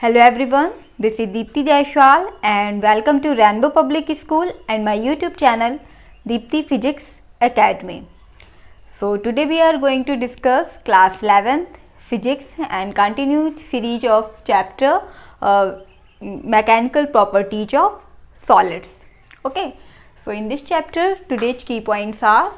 Hello everyone, this is Deepti Jaiswal and welcome to Rainbow Public School and my YouTube channel Deepti Physics Academy. So today we are going to discuss class 11th physics and continued series of chapter mechanical properties of solids. Okay, so in this chapter today's key points are: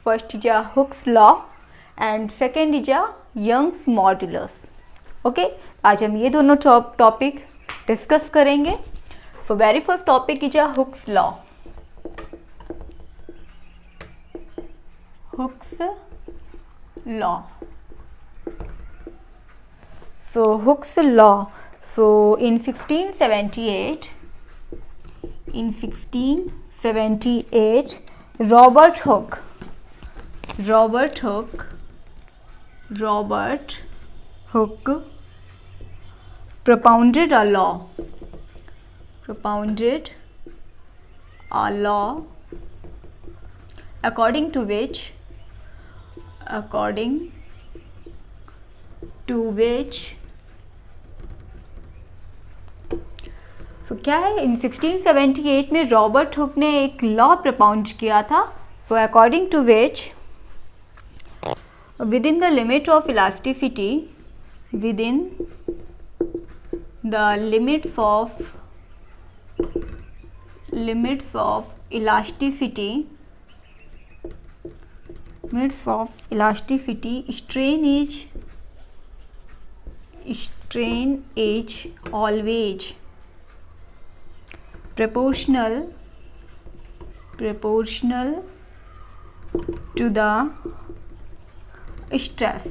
first is a Hooke's law and second is a Young's modulus. Okay आज हम ये दोनों topic discuss करेंगे. So very first topic is a Hooke's law. Hooke's law. So Hooke's law. So in 1678 Robert Hooke propounded a law according to which so क्या है, इन 1678 में Robert Hooke ने एक लॉ प्रपाउंड किया था. So according to which within the limit of elasticity within the limits of elasticity strain is always proportional to the stress.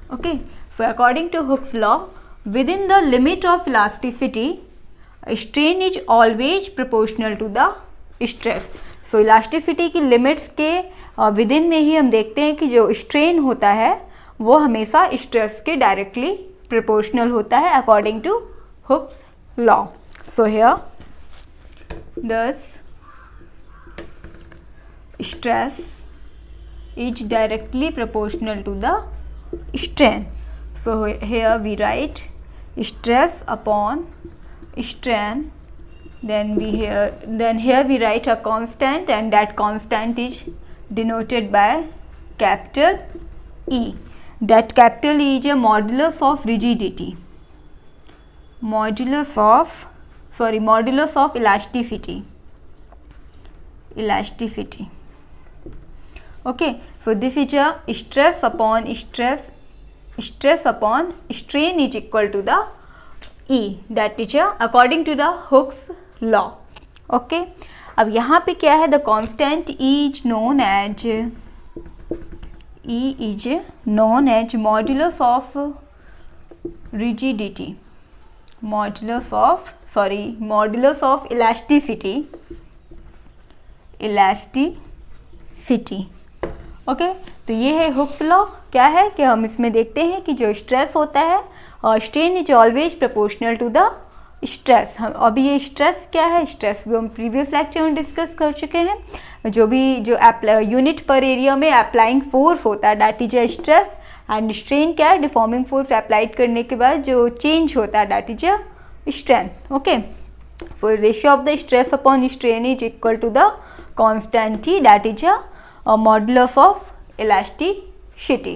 Okay, so according to Hooke's law, within the limit of elasticity, strain is always proportional to the stress. So elasticity की limits के within में ही हम देखते हैं कि जो strain होता है वो हमेशा stress के directly proportional होता है according to Hooke's law. So here thus stress is directly proportional to the strain. So here we write stress upon strain, then here we write a constant, and that constant is denoted by capital E. That capital E is a modulus of rigidity, modulus of elasticity. Okay, so this is a stress upon strain is equal to the E. That is according to the Hooke's law. Okay, अब यहाँ पे क्या है, the constant E is known modulus of rigidity, modulus of elasticity. Okay, तो ये है Hooke's law. क्या है कि हम इसमें देखते हैं कि जो स्ट्रेस होता है और strain is always proportional to the stress. हम अभी ये स्ट्रेस क्या है, स्ट्रेस भी हम प्रीवियस लेक्चर में डिस्कस कर चुके हैं. जो यूनिट पर एरिया में अप्लाइंग फोर्स होता है that is a stress, and strain क्या है, डिफॉर्मिंग फोर्स अप्लाइड करने के बाद जो चेंज होता है that is a strain. Okay, so ratio of the stress upon strain is equal to the constant T, that is a modulus of elasticity.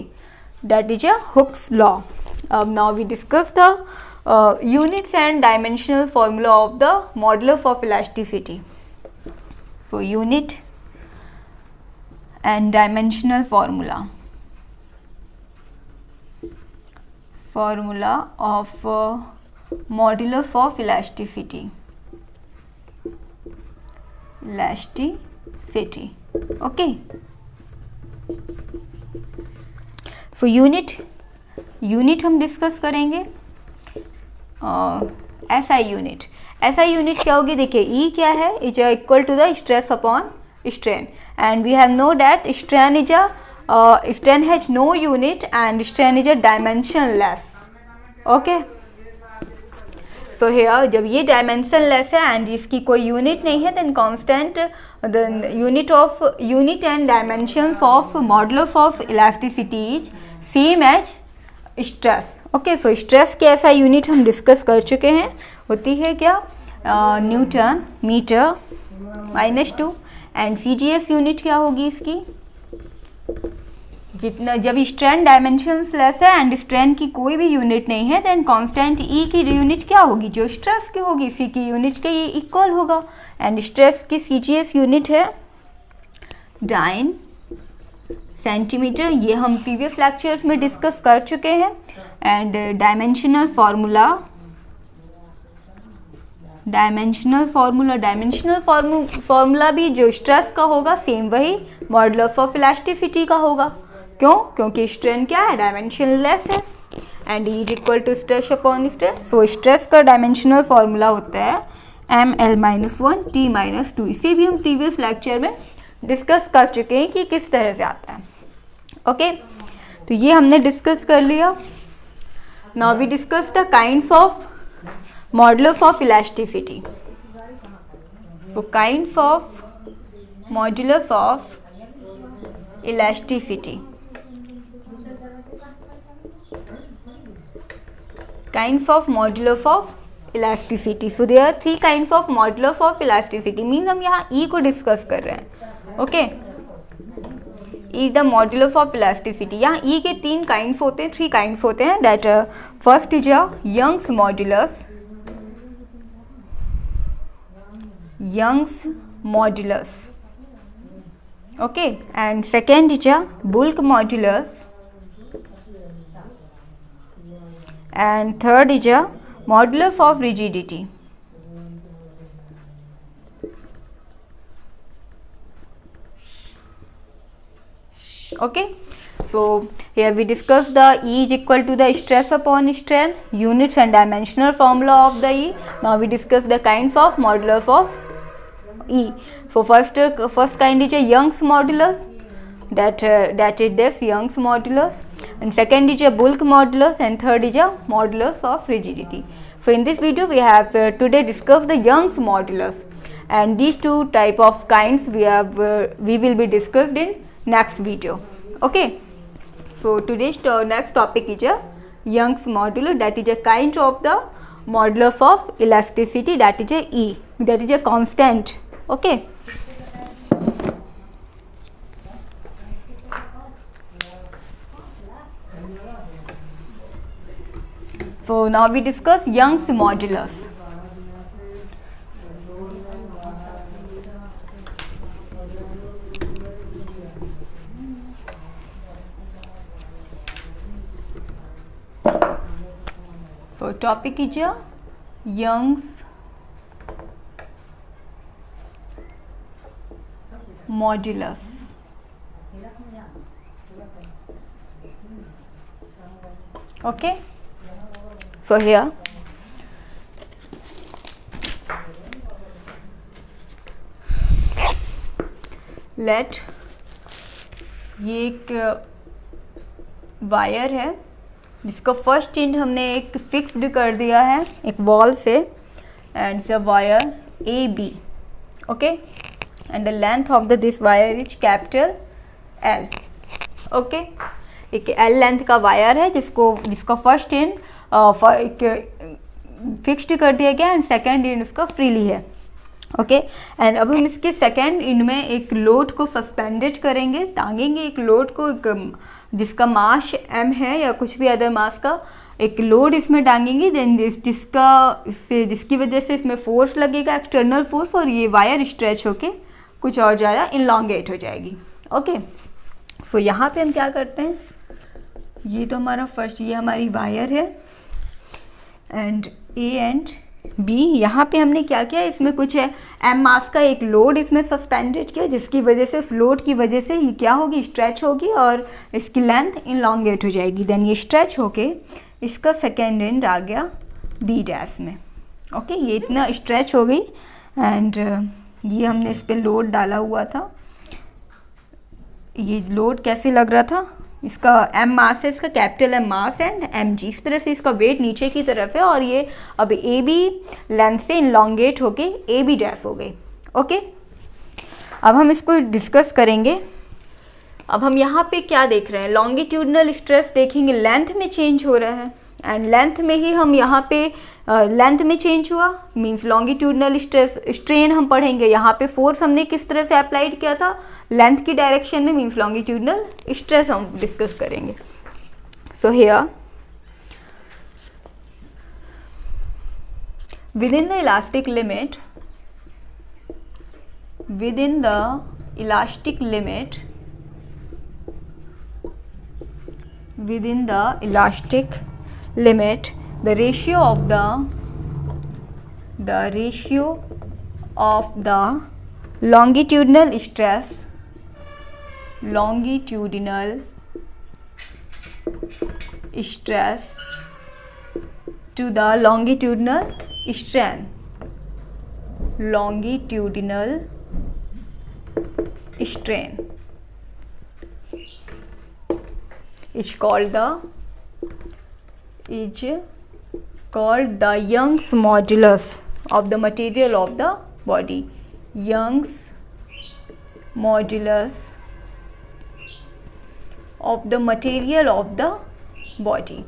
That is a Hooke's law. Now we discuss the units and dimensional formula of the modulus of elasticity. So unit and dimensional formula of modulus of elasticity. Okay, so unit हम discuss करेंगे. SI unit क्या होगी, देखिए E क्या है, is equal to the stress upon strain, and we have know that strain has no unit and strain is a dimensionless. Okay, so here जब ये dimension less है एंड इसकी कोई यूनिट नहीं है, then constant the unit and dimensions of modulus of elasticity is same as stress. Okay, so stress के ऐसा unit हम डिस्कस कर चुके हैं, होती है क्या, newton metre -2। And CGS unit क्या होगी इसकी, जितना जब स्ट्रेन डायमेंशंस लेस है एंड स्ट्रेन की कोई भी यूनिट नहीं है, देन कांस्टेंट E की यूनिट क्या होगी, जो स्ट्रेस की होगी C की यूनिट के ये इक्वल होगा। एंड स्ट्रेस की CGS यूनिट है डाइन सेंटीमीटर, ये हम प्रीवियस लेक्चर्स में डिस्कस कर चुके हैं। एंड डायमेंशनल फार्मूला भी जो स्ट्रेस का होगा सेम वही मॉडुलस ऑफ इलास्टिसिटी का होगा। क्यों, क्योंकि स्ट्रेन क्या है, डायमेंशनलेस है। And E is equal to stress upon strain. So stress का डायमेंशनल फार्मूला होता है ml-1 t-2। इसे भी हम प्रीवियस लेक्चर में डिस्कस कर चुके हैं कि किस तरह से आता है। ओके, तो ये हमने डिस्कस कर लिया। Now we discuss the kinds of modulus of elasticity. So kinds of modulus of elasticity, kinds of modulus of elasticity. So there are 3 kinds of modulus of elasticity, means हम यहाँ E को discuss कर रहे हैं। Okay, E the modulus of elasticity. यहाँ E के 3 kinds होते हैं, 3 काइंड्स होते हैं। That first is a Young's modulus, okay, and second is a bulk modulus, and third is a modulus of rigidity. Okay, so here we discuss the E is equal to the stress upon strain, units and dimensional formula of the E. Now we discuss the kinds of modulus of E. So first kind is a Young's modulus, that is this Young's modulus, and second is a bulk modulus, and third is a modulus of rigidity. So in this video we have today discussed the Young's modulus, and these 2 type of kinds we will be discussed in next video. Okay, so today's next topic is a Young's modulus, that is a kind of the modulus of elasticity, that is a E, that is a constant. Okay, so now we discuss Young's modulus. So topic is a Young's modulus. Okay, so here let ये एक wire है जिसका first and हमने एक fixed कर दिया है एक वॉल से, and the wire AB. Okay, and the length of this wire is capital L. Okay, एक L लेंथ का वायर है जिसका फर्स्ट एंड फिक्स्ड कर दिया गया एंड सेकेंड एंड उसका फ्रीली है। ओके, एंड अब हम इसके सेकेंड एंड में एक लोड को सस्पेंडेड करेंगे, टांगेंगे एक लोड को, जिसका मास M है या कुछ भी अदर मास का एक लोड इसमें टांगेंगे, देन जिसकी वजह से इसमें फोर्स लगेगा, एक्सटर्नल फोर्स, और ये वायर स्ट्रेच होके कुछ और ज़्यादा इनलॉन्गेट हो जाएगी। ओके, सो यहाँ पे हम क्या करते हैं, ये तो हमारा फर्स्ट, ये हमारी वायर है एंड A एंड B। यहाँ पे हमने क्या किया, इसमें कुछ है M मास का एक लोड इसमें सस्पेंडेड किया, जिसकी वजह से उस लोड की वजह से ये क्या होगी, स्ट्रेच होगी और इसकी लेंथ इनलॉन्गेट हो जाएगी। देन ये स्ट्रेच होके इसका सेकेंड एंड आ गया B डैश में। ओके, ये इतना स्ट्रेच हो गई एंड ये हमने इस पर लोड डाला हुआ था। ये लोड कैसे लग रहा था, इसका M मास है, इसका capital M mass and mg, इस तरह से इसका वेट नीचे की तरफ है और ये अब AB लेंथ से इनलॉन्गेट होके AB डैश हो गई। ओके, अब हम इसको डिस्कस करेंगे। अब हम यहाँ पे क्या देख रहे हैं, लॉन्गिट्यूडनल स्ट्रेस देखेंगे, लेंथ में चेंज हो रहा है। एंड लेंथ में ही हम यहाँ पे लेंथ में चेंज हुआ मीन्स लॉन्गिट्यूडनल स्ट्रेस स्ट्रेन हम पढ़ेंगे। यहाँ पे फोर्स हमने किस तरह से अप्लाइड किया था, लेंथ की डायरेक्शन में मीन्स लॉन्गिट्यूडनल स्ट्रेस हम डिस्कस करेंगे। So here within the elastic limit within the elastic limit the ratio of the longitudinal stress to the longitudinal strain is called the Young's modulus of the material of the body. Young's modulus of the material of the body.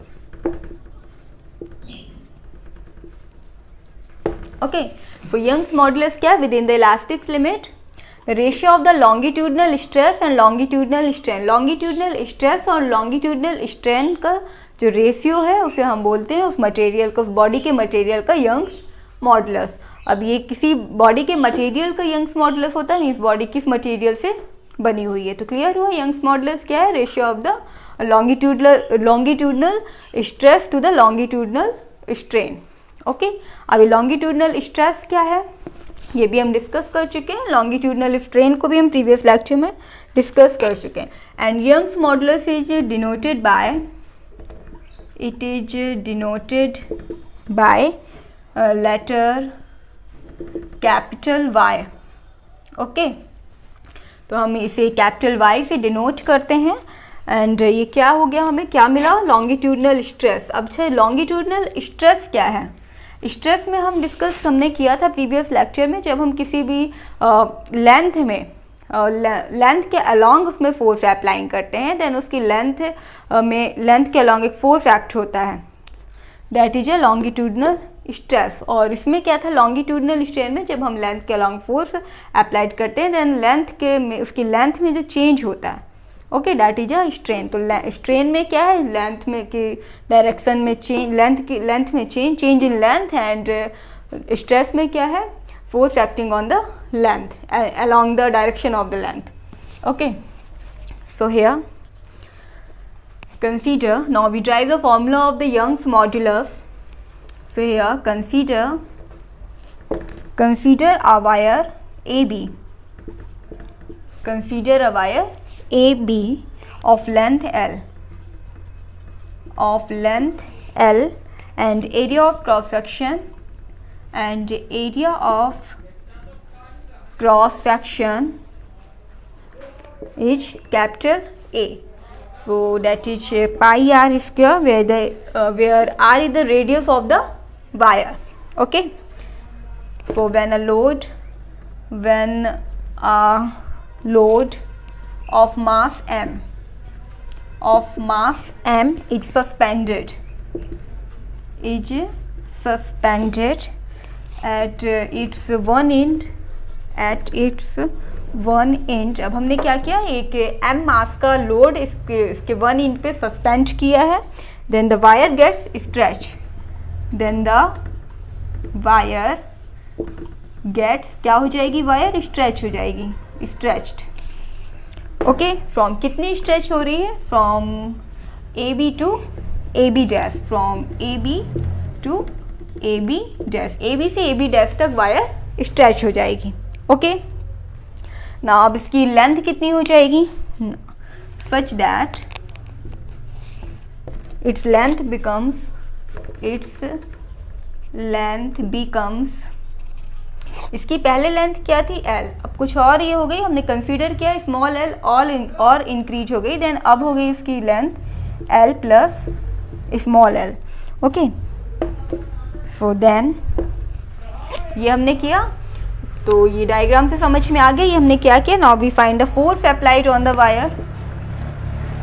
Okay, so Young's modulus क्या है? Within the elastic limit, the ratio of the longitudinal stress and longitudinal strain. Longitudinal stress और longitudinal strain का जो ratio है उसे हम बोलते हैं उस मटेरियल का, उस बॉडी के मटेरियल का यंग्स मॉडुलस। अब ये किसी बॉडी के मटेरियल का यंग्स मॉडुलस होता है, मीन्स बॉडी किस मटेरियल से बनी हुई है। तो क्लियर हुआ, यंग्स मॉडुलस क्या है? Ratio of the longitudinal stress to the longitudinal strain. Okay, अभी लॉन्गिट्यूडनल स्ट्रेस क्या है ये भी हम डिस्कस कर चुके हैं, लॉन्गिट्यूडनल स्ट्रेन को भी हम प्रीवियस लेक्चर में डिस्कस कर चुके हैं। And Young's modulus is denoted by letter capital Y. Okay, तो हम इसे कैपिटल वाई से डिनोट करते हैं। एंड ये क्या हो गया, हमें क्या मिला? Longitudinal stress. अब अच्छा, लॉन्गिट्यूडनल स्ट्रेस क्या है? स्ट्रेस में हम डिस्कस हमने किया था प्रीवियस लेक्चर में, जब हम किसी भी लेंथ के अलॉन्ग उसमें फोर्स अप्लाइंग करते हैं, देन उसकी लेंथ के अलॉन्ग एक फोर्स एक्ट होता है, that is a longitudinal stress. और इसमें क्या था, लॉन्गिट्यूडनल स्ट्रेन में जब हम लेंथ के अलॉन्ग फोर्स अप्लाइड करते हैं, देन उसकी लेंथ में जो चेंज होता है, okay, that is a strain. तो स्ट्रेन में क्या है, लेंथ में की डायरेक्शन में चेंज, लेंथ में change in length. And stress में क्या है, force acting on the length along the direction of the length. Okay, so here consider, now we derive the formula of the Young's modulus. So here consider a wire AB, of length L and area of cross section is capital A. So that is pi r square, where r is the radius of the wire. Okay, so when a load of mass m is suspended at its one end। अब हमने क्या किया, एक m मास का load इसके one inch पे suspend किया है, then the wire gets stretch, क्या हो जाएगी, वायर स्ट्रेच हो जाएगी, स्ट्रेच्ड। ओके, फ्रॉम कितनी स्ट्रेच हो रही है, from AB to AB dash, from AB to AB dash, AB से AB डैश तक वायर स्ट्रेच हो जाएगी। ओके, ना अब इसकी लेंथ कितनी हो जाएगी, such that its length becomes, इसकी पहले लेंथ क्या थी, L, अब कुछ और ये हो गई, हमने कंसीडर किया स्मॉल l और इंक्रीज हो गई, देन अब हो गई इसकी length L plus small l। Okay, so then ये हमने किया, तो ये डायग्राम से समझ में आ गया, ये हमने क्या किया। Now we find the force applied on the wire,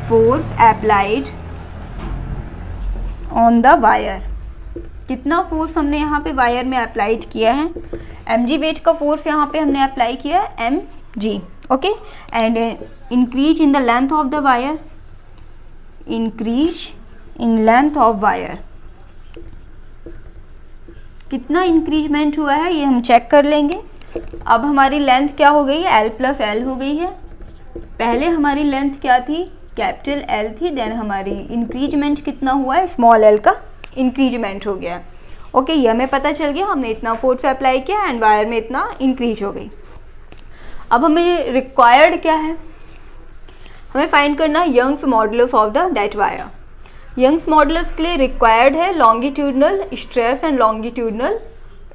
force applied on the wire, कितना फोर्स हमने यहाँ पे वायर में अप्लाइड किया है, mg वेट का फोर्स यहाँ पे हमने अप्लाई किया है mg, okay. And increase in the length of the wire, increase in length of wire, कितना इंक्रीजमेंट हुआ है ये हम चेक कर लेंगे। अब हमारी लेंथ क्या हो गई है, L प्लस एल हो गई है। पहले हमारी लेंथ क्या थी, कैपिटल L थी, देन हमारी इंक्रीजमेंट कितना हुआ है, स्मॉल l का इंक्रीजमेंट हो गया। ओके, ये हमें पता चल गया, हमने इतना फोर्स अप्लाई किया एंड वायर में इतना इंक्रीज हो गई। अब हमें रिक्वायर्ड क्या है, हमें फाइंड करना Young's modulus of the that wire. यंग्स मॉडुलस के लिए रिक्वायर्ड है longitudinal stress and longitudinal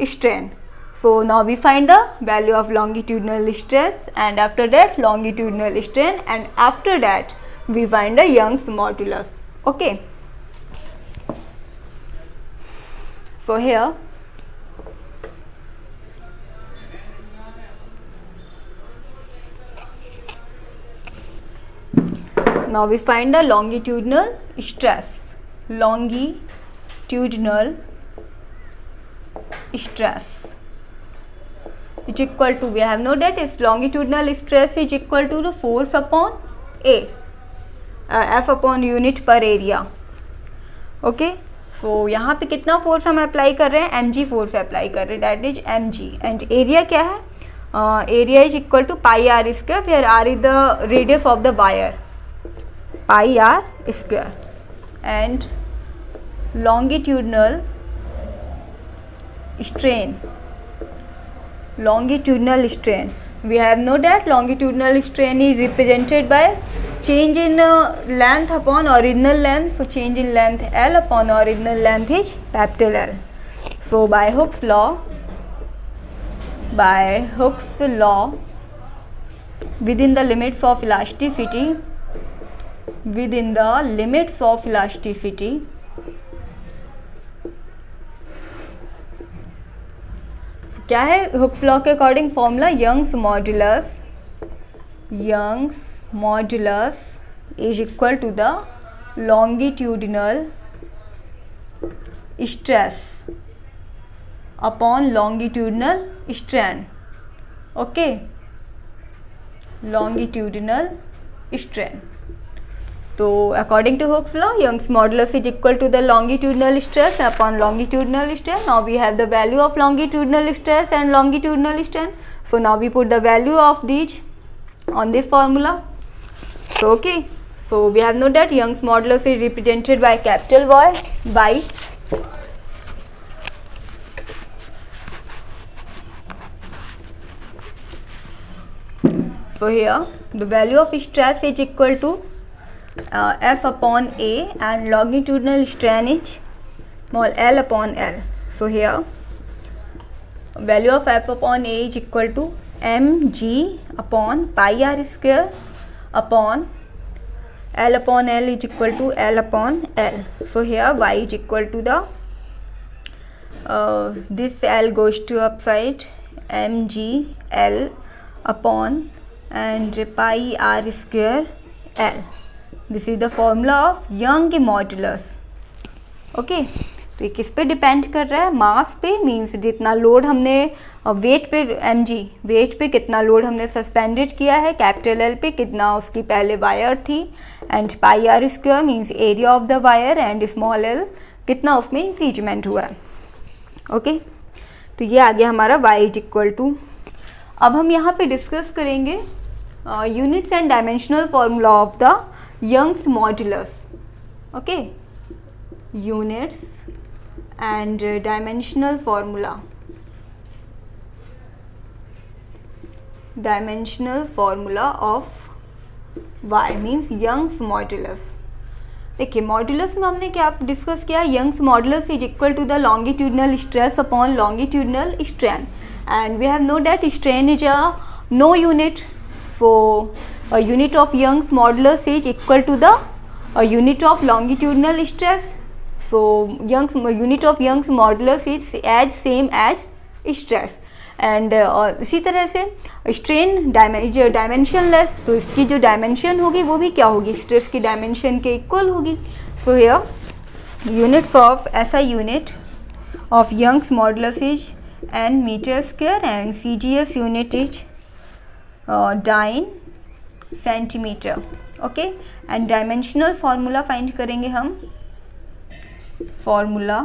strain. So now we find the value of longitudinal stress and after that longitudinal strain and after that we find the Young's modulus. Okay. So here now we find the longitudinal stress. Longitudinal stress is equal to, we have know that if longitudinal stress is equal to the force upon A, F upon unit per area. Okay, so यहाँ पे कितना force हम apply कर रहे हैं, mg force apply कर रहे हैं, that is mg। And area क्या है, area is equal to pi R square, where R is the radius of the wire, pi R square. And longitudinal strain, longitudinal strain, we have know that longitudinal strain is represented by change in length upon original length. So change in length L upon original length is capital L. So by Hooke's law, within the limits of elasticity, क्या है Hooke's law के according formula, Young's modulus is equal to the longitudinal stress upon longitudinal strain. Okay, longitudinal strain. तो according to Hooke's law, Young's modulus is equal to the longitudinal stress upon longitudinal strain. Now we have the value of longitudinal stress and longitudinal strain. So now we put the value of these on this formula. So okay, so we have know that Young's modulus is represented by capital Y. So here the value of stress is equal to F upon A and longitudinal strain is small l upon L. So here value of F upon A is equal to mg upon pi r square upon L upon L is equal to L upon L. So here y is equal to the this L goes to upside, mg L upon and pi r square L. This is the formula of young modulus. Okay, तो ये किस पे depend कर रहा है, मास पे, means जितना load हमने वेट पे, mg वेट पे कितना लोड हमने सस्पेंडेड किया है, कैपिटल L पे कितना उसकी पहले वायर थी, and pi R square means area of the wire, and small l कितना उसमें इंक्रीजमेंट हुआ है। ओके, तो ये आ गया हमारा y इज इक्वल टू। अब हम यहाँ पे डिस्कस करेंगे units and dimensional formula of the Young's modulus. Okay, units and dimensional formula. Dimensional formula of y means Young's modulus. देखिए, मॉडुलस में हमने क्या डिस्कस किया, Young's modulus is equal to the longitudinal stress upon longitudinal strain, and we have know that strain is a no unit, so a unit of Young's modulus is equal to the unit of longitudinal stress. So unit of Young's modulus is as same as stress. And इसी तरह से strain dimensionless, तो इसकी जो dimension होगी वो भी क्या होगी, स्ट्रेस की डायमेंशन के इक्वल होगी। So here units of SI unit of Young's modulus is n meter square and CGS unit is dyne centimeter. Okay, and dimensional formula find करेंगे हम फार्मूला,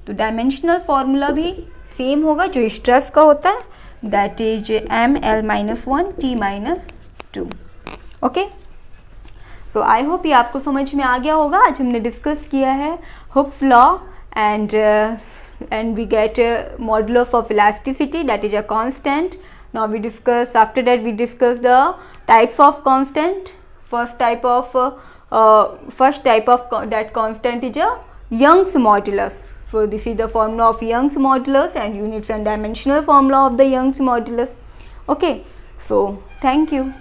तो डायमेंशनल फार्मूला भी सेम होगा जो stress का होता है, that is ML-1 T-2. Okay, so I hope ये आपको समझ में आ गया होगा. आज हमने डिस्कस किया है Hooke's law and we get modulus of elasticity, that is a constant. Now we discuss, after that we discuss the types of constant. First type of that constant is a Young's modulus. So this is the formula of Young's modulus and units and dimensional formula of the Young's modulus. Okay, so thank you.